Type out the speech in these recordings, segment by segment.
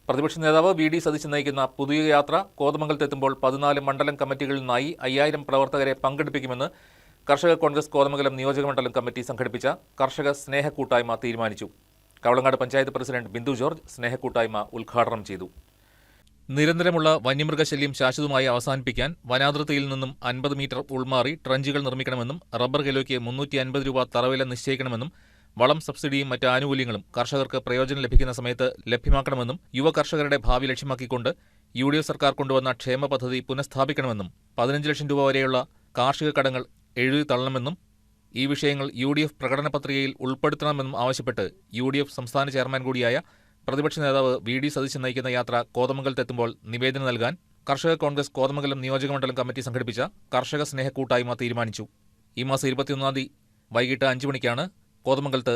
പ്രതിപക്ഷ നേതാവ് വി.ഡി. സതീശൻ നയിക്കുന്ന പുതിയ യാത്ര കോതമംഗലത്തെത്തുമ്പോൾ 14 മണ്ഡലം കമ്മിറ്റികളിൽ നിന്നായി 5000 പ്രവർത്തകരെ പങ്കെടുപ്പിക്കുമെന്ന് കർഷക കോൺഗ്രസ് കോതമംഗലം നിയോജകമണ്ഡലം കമ്മിറ്റി സംഘടിപ്പിച്ച കർഷക സ്നേഹക്കൂട്ടായ്മ തീരുമാനിച്ചു. കവളങ്ങാട് പഞ്ചായത്ത് പ്രസിഡന്റ് ബിന്ദു ജോർജ് സ്നേഹക്കൂട്ടായ്മ ഉദ്ഘാടനം ചെയ്തു. നിരന്തരമുള്ള വന്യമൃഗശല്യം ശാശ്വതമായി അവസാനിപ്പിക്കാൻ വനാതിർത്തിയിൽ നിന്നും 50 മീറ്റർ ഉൾമാറി ട്രഞ്ചുകൾ നിർമ്മിക്കണമെന്നും റബ്ബർ കിലോയ്ക്ക് 350 രൂപ തറവില നിശ്ചയിക്കണമെന്നും വളം സബ്സിഡിയും മറ്റ് ആനുകൂല്യങ്ങളും കർഷകർക്ക് പ്രയോജനം ലഭിക്കുന്ന സമയത്ത് ലഭ്യമാക്കണമെന്നും യുവ കർഷകരുടെ ഭാവി ലക്ഷ്യമാക്കിക്കൊണ്ട് യു.ഡി.എഫ് സർക്കാർ കൊണ്ടുവന്ന ക്ഷേമ പദ്ധതി പുനഃസ്ഥാപിക്കണമെന്നും 15 ലക്ഷം രൂപ വരെയുള്ള കാർഷിക കടങ്ങൾ എഴുതി തള്ളണമെന്നും ഈ വിഷയങ്ങൾ യു.ഡി.എഫ് പ്രകടന പത്രികയിൽ ഉൾപ്പെടുത്തണമെന്നും ആവശ്യപ്പെട്ട് യു.ഡി.എഫ് സംസ്ഥാന ചെയർമാൻ കൂടിയായ പ്രതിപക്ഷ നേതാവ് വി.ഡി. സതീശൻ നയിക്കുന്ന യാത്ര കോതമംഗലത്തെത്തുമ്പോൾ നിവേദനം നൽകാൻ കർഷക കോൺഗ്രസ് കോതമംഗലം നിയോജകമണ്ഡലം കമ്മിറ്റി സംഘടിപ്പിച്ച കർഷക സ്നേഹക്കൂട്ടായ്മ തീരുമാനിച്ചു. ഈ മാസം 21 വൈകിട്ട് 5 മണിക്കാണ് കോതമംഗലത്ത്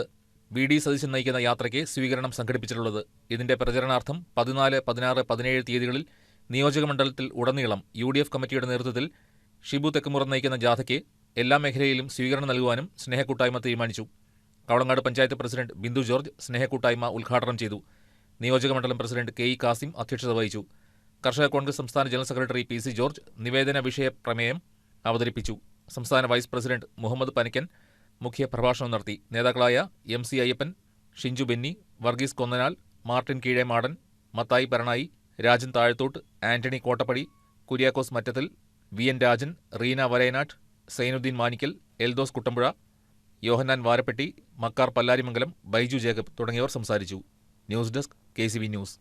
വി.ഡി. സതീശൻ നയിക്കുന്ന യാത്രയ്ക്ക് സ്വീകരണം സംഘടിപ്പിച്ചിട്ടുള്ളത്. ഇതിന്റെ പ്രചരണാർത്ഥം 14, 16, 17 തീയതികളിൽ നിയോജകമണ്ഡലത്തിൽ ഉടനീളം യു.ഡി.എഫ് കമ്മിറ്റിയുടെ നേതൃത്വത്തിൽ ഷിബു തെക്കുമുറം നയിക്കുന്ന ജാഥയ്ക്ക് എല്ലാ മേഖലയിലും സ്വീകരണം നൽകുവാനും സ്നേഹക്കൂട്ടായ്മ തീരുമാനിച്ചു. കവളങ്ങാട് പഞ്ചായത്ത് പ്രസിഡന്റ് ബിന്ദു ജോർജ് സ്നേഹക്കൂട്ടായ്മ ഉദ്ഘാടനം ചെയ്തു. നിയോജകമണ്ഡലം പ്രസിഡന്റ് കെ.ഇ. കാസിം അധ്യക്ഷത വഹിച്ചു. കർഷക കോൺഗ്രസ് സംസ്ഥാന ജനറൽ സെക്രട്ടറി പി.സി. ജോർജ് നിവേദന വിഷയ പ്രമേയം അവതരിപ്പിച്ചു. സംസ്ഥാന വൈസ് പ്രസിഡന്റ് മുഹമ്മദ് പനിക്കൻ മുഖ്യ പ്രഭാഷണം നടത്തി. നേതാക്കളായ എം.സി. അയ്യപ്പൻ, ഷിഞ്ചു ബെന്നി, വർഗീസ് കൊന്നനാൽ, മാർട്ടിൻ കീഴേമാടൻ, മത്തായി പരണായി, രാജൻ താഴത്തോട്ട്, ആന്റണി കോട്ടപ്പടി, കുര്യാക്കോസ് മറ്റത്തിൽ, വി.എൻ. രാജൻ, റീന വരയനാട്ട്, സൈനുദ്ദീൻ മാനിക്കൽ, എൽദോസ് കുട്ടമ്പുഴ, യോഹന്നാൻ വാരപ്പെട്ടി, മക്കാർ പല്ലാരിമംഗലം, ബൈജു ജേക്കബ് തുടങ്ങിയവർ സംസാരിച്ചു. News desk KCB news.